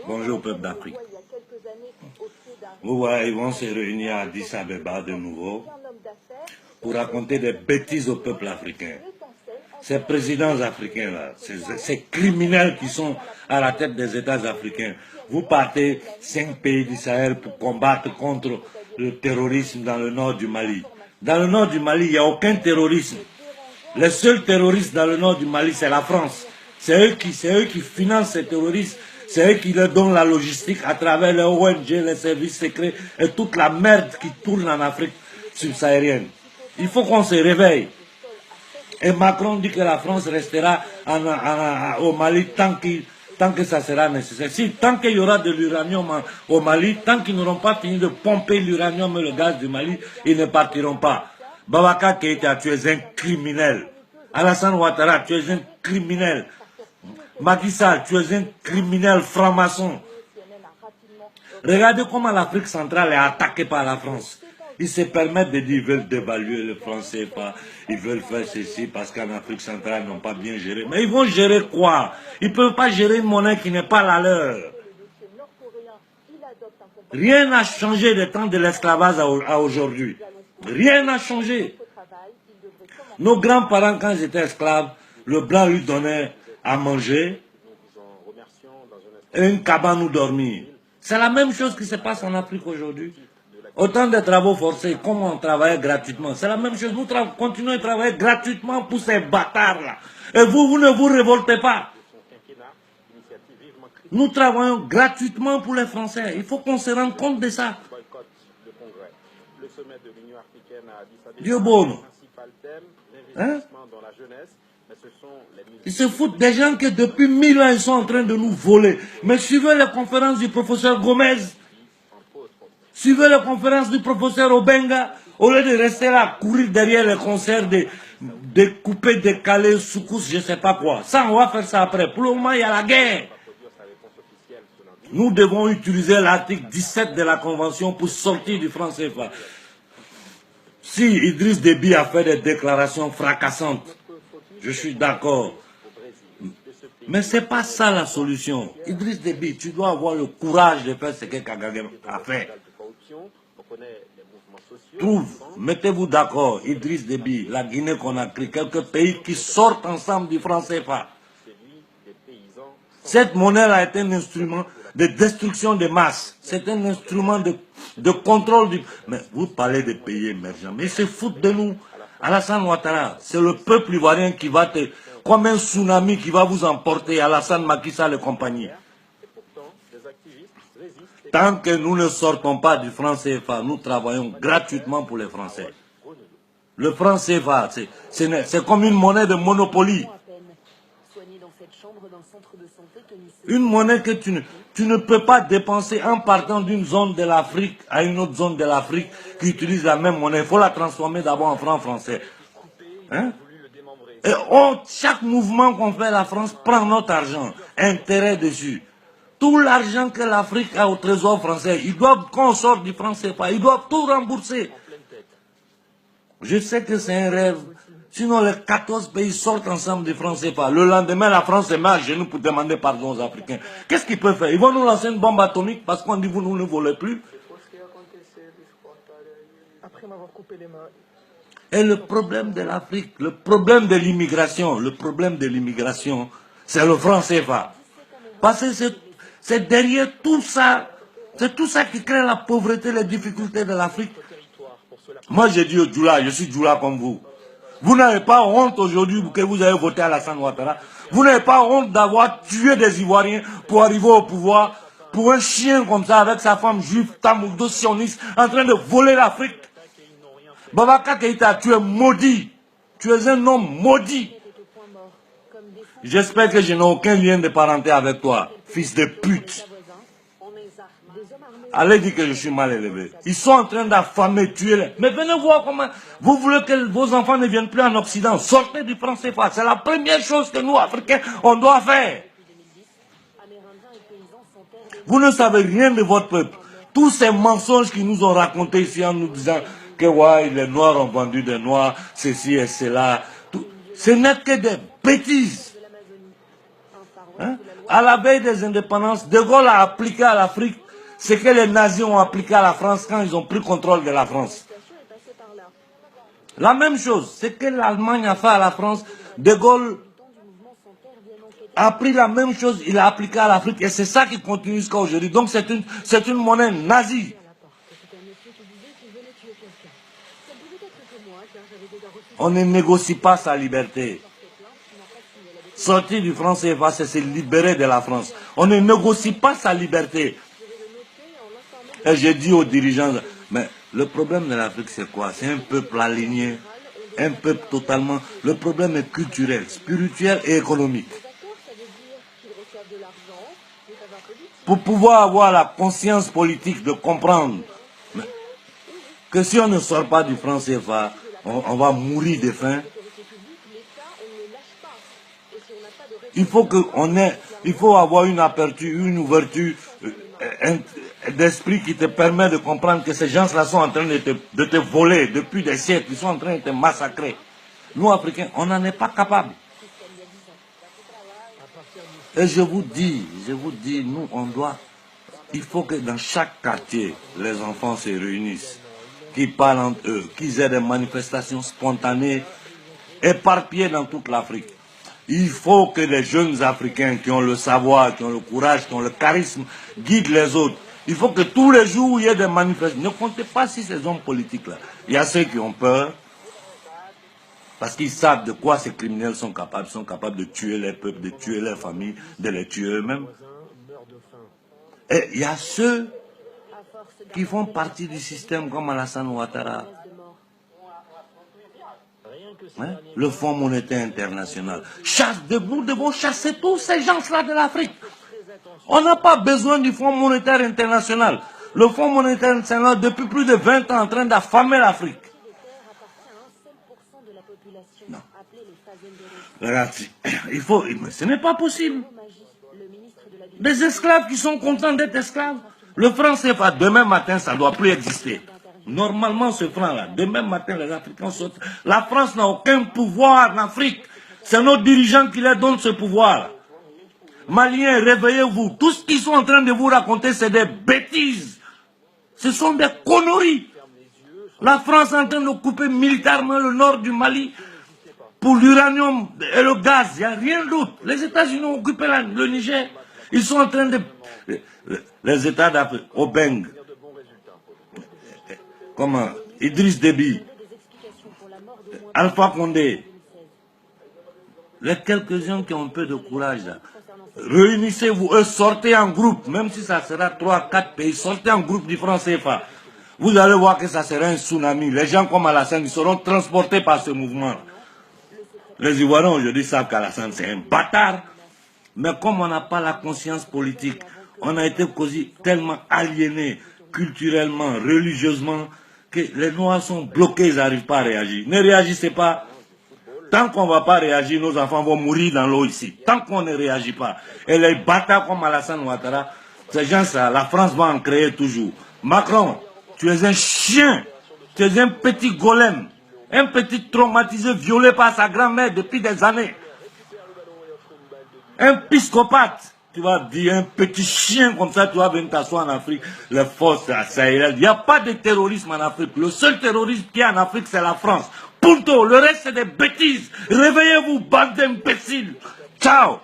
Bonjour peuple d'Afrique. Vous voyez, ils vont se réunir à Addis Abeba de nouveau pour raconter des bêtises au peuple africain. Ces présidents africains-là, ces criminels qui sont à la tête des États africains, vous partez 5 pays du Sahel pour combattre contre le terrorisme dans le nord du Mali. Dans le nord du Mali, il n'y a aucun terrorisme. Les seuls terroristes dans le nord du Mali, c'est la France. C'est eux qui financent ces terroristes. C'est eux qui leur donnent la logistique à travers les ONG, les services secrets et toute la merde qui tourne en Afrique subsaharienne. Il faut qu'on se réveille. Et Macron dit que la France restera au Mali tant que ça sera nécessaire. Si, tant qu'il y aura de l'uranium au Mali, tant qu'ils n'auront pas fini de pomper l'uranium et le gaz du Mali, ils ne partiront pas. Boubacar Keïta, tu es un criminel. Alassane Ouattara, tu es un criminel. Macky Sall, tu es un criminel franc-maçon. Regardez comment l'Afrique centrale est attaquée par la France. Ils se permettent de dire qu'ils veulent dévaluer le franc CFA, ils veulent faire ceci parce qu'en Afrique centrale, ils n'ont pas bien géré. Mais ils vont gérer quoi? Ils ne peuvent pas gérer une monnaie qui n'est pas la leur. Rien n'a changé des temps de l'esclavage à aujourd'hui. Rien n'a changé. Nos grands-parents, quand ils étaient esclaves, le blanc lui donnait à manger et une cabane où dormir. C'est la même chose qui se passe en Afrique aujourd'hui. Autant de travaux forcés, comme on travaillait gratuitement. C'est la même chose. Nous continuons à travailler gratuitement pour ces bâtards-là. Et vous ne vous révoltez pas. Nous travaillons gratuitement pour les Français. Il faut qu'on se rende compte de ça. Dieu bon. Hein? Ils se foutent des gens que depuis 1000 ans, ils sont en train de nous voler. Mais suivez les conférences du professeur Gomez. Suivez les conférences du professeur Obenga. Au lieu de rester là, courir derrière les concerts, de couper, décaler, soukous, je ne sais pas quoi. Ça, on va faire ça après. Pour le moment, il y a la guerre. Nous devons utiliser l'article 17 de la Convention pour sortir du franc CFA. Si Idriss Déby a fait des déclarations fracassantes, je suis d'accord. Mais ce n'est pas ça la solution. Idriss Déby, tu dois avoir le courage de faire ce que Kagame a fait. Mettez-vous d'accord, Idriss Déby, la Guinée-Conakry, quelques pays qui sortent ensemble du franc CFA. Cette monnaie-là est un instrument de destruction de masse. C'est un instrument de contrôle du... Mais vous parlez des pays émergents, mais ils se foutent de nous. Alassane Ouattara, c'est le peuple ivoirien qui va te... Comme un tsunami qui va vous emporter, Alassane, Macky Sall et compagnie. Tant que nous ne sortons pas du franc CFA, nous travaillons gratuitement pour les Français. Le franc CFA, c'est comme une monnaie de Monopoly. Une monnaie que tu ne peux pas dépenser en partant d'une zone de l'Afrique à une autre zone de l'Afrique qui utilise la même monnaie. Il faut la transformer d'abord en franc français. Hein? Et chaque mouvement qu'on fait, la France prend notre argent, intérêt dessus. Tout l'argent que l'Afrique a au trésor français, ils doivent, quand on sort du franc CFA, ils doivent tout rembourser. Je sais que c'est un rêve. Sinon, les 14 pays sortent ensemble du franc CFA. Le lendemain, la France se met à genoux pour demander pardon aux Africains. Qu'est-ce qu'ils peuvent faire? Ils vont nous lancer une bombe atomique parce qu'on dit vous nous ne volez plus. Et le problème de l'Afrique, le problème de l'immigration, c'est le franc CFA. Parce que c'est derrière tout ça, c'est tout ça qui crée la pauvreté, les difficultés de l'Afrique. Moi, j'ai dit au Djoula, je suis Djoula comme vous. Vous n'avez pas honte aujourd'hui que vous avez voté à Alassane Ouattara. Vous n'avez pas honte d'avoir tué des Ivoiriens pour arriver au pouvoir, pour un chien comme ça, avec sa femme juive, tamoudou, sioniste, en train de voler l'Afrique. Boubacar Keïta, tu es maudit. Tu es un homme maudit. J'espère que je n'ai aucun lien de parenté avec toi, fils de pute. Allez dire que je suis mal élevé. Ils sont en train d'affamer, tuer. Mais venez voir comment... Vous voulez que vos enfants ne viennent plus en Occident. Sortez du franc CFA. C'est la première chose que nous, Africains, on doit faire. Vous ne savez rien de votre peuple. Tous ces mensonges qu'ils nous ont racontés ici en nous disant que ouais, les Noirs ont vendu des Noirs, ceci et cela. Ce n'est que des bêtises. Hein? À la veille des indépendances, De Gaulle a appliqué à l'Afrique ce que les nazis ont appliqué à la France quand ils ont pris contrôle de la France. La même chose, ce que l'Allemagne a fait à la France, De Gaulle a pris la même chose, il a appliqué à l'Afrique et c'est ça qui continue jusqu'à aujourd'hui. Donc c'est une monnaie nazie. On ne négocie pas sa liberté. Sortir du franc CFA, c'est se libérer de la France. On ne négocie pas sa liberté. Et j'ai dit aux dirigeants, mais le problème de l'Afrique c'est quoi? C'est un peuple aligné, un peuple totalement... Le problème est culturel, spirituel et économique. Pour pouvoir avoir la conscience politique de comprendre que si on ne sort pas du franc CFA, on va mourir de faim. Il faut avoir une aperture, une ouverture d'esprit qui te permet de comprendre que ces gens-là sont en train de te voler depuis des siècles, ils sont en train de te massacrer. Nous, Africains, on n'en est pas capables. Et je vous dis, nous, il faut que dans chaque quartier, les enfants se réunissent, qu'ils parlent entre eux, qu'ils aient des manifestations spontanées, éparpillées dans toute l'Afrique. Il faut que les jeunes Africains qui ont le savoir, qui ont le courage, qui ont le charisme, guident les autres. Il faut que tous les jours, il y ait des manifestations. Ne comptez pas sur ces hommes politiques-là. Il y a ceux qui ont peur, parce qu'ils savent de quoi ces criminels sont capables. Ils sont capables de tuer les peuples, de tuer leurs familles, de les tuer eux-mêmes. Et il y a ceux qui font partie du système comme Alassane Ouattara. Hein? Le Fonds monétaire international. Nous devons chasser tous ces gens-là de l'Afrique. On n'a pas besoin du Fonds monétaire international. Le Fonds monétaire international, depuis plus de 20 ans, est en train d'affamer l'Afrique. Non. Regarde, ce n'est pas possible. Des esclaves qui sont contents d'être esclaves. Le franc CFA, demain matin, ça ne doit plus exister. Normalement, ce franc-là, demain matin, les Africains sortent. La France n'a aucun pouvoir en Afrique. C'est nos dirigeants qui leur donnent ce pouvoir. Maliens, réveillez-vous. Tout ce qu'ils sont en train de vous raconter, c'est des bêtises. Ce sont des conneries. La France est en train de couper militairement le nord du Mali pour l'uranium et le gaz. Il n'y a rien d'autre. Les États-Unis ont occupé le Niger. Ils sont en train de... Les États d'Afrique, Obeng, comment, Idriss Déby, Alpha Condé, les quelques-uns qui ont un peu de courage, là, réunissez-vous, sortez en groupe, même si ça sera 3, 4 pays, sortez en groupe du franc CFA. Vous allez voir que ça sera un tsunami. Les gens comme Alassane, ils seront transportés par ce mouvement. Les Ivoiriens aujourd'hui savent qu'Alassane c'est un bâtard. Mais comme on n'a pas la conscience politique, on a été tellement aliénés culturellement, religieusement, que les Noirs sont bloqués, ils n'arrivent pas à réagir. Ne réagissez pas. Tant qu'on ne va pas réagir, nos enfants vont mourir dans l'eau ici. Tant qu'on ne réagit pas. Et les bâtards comme Alassane Ouattara, ces gens-là, la France va en créer toujours. Macron, tu es un chien. Tu es un petit golem. Un petit traumatisé violé par sa grand-mère depuis des années. Un psychopathe. Tu vas dire un petit chien comme ça, tu vas venir t'asseoir en Afrique. Les forces sahéliennes. Il n'y a pas de terrorisme en Afrique. Le seul terrorisme qu'il y a en Afrique, c'est la France. Punto. Le reste, c'est des bêtises. Réveillez-vous, bande d'imbéciles. Ciao.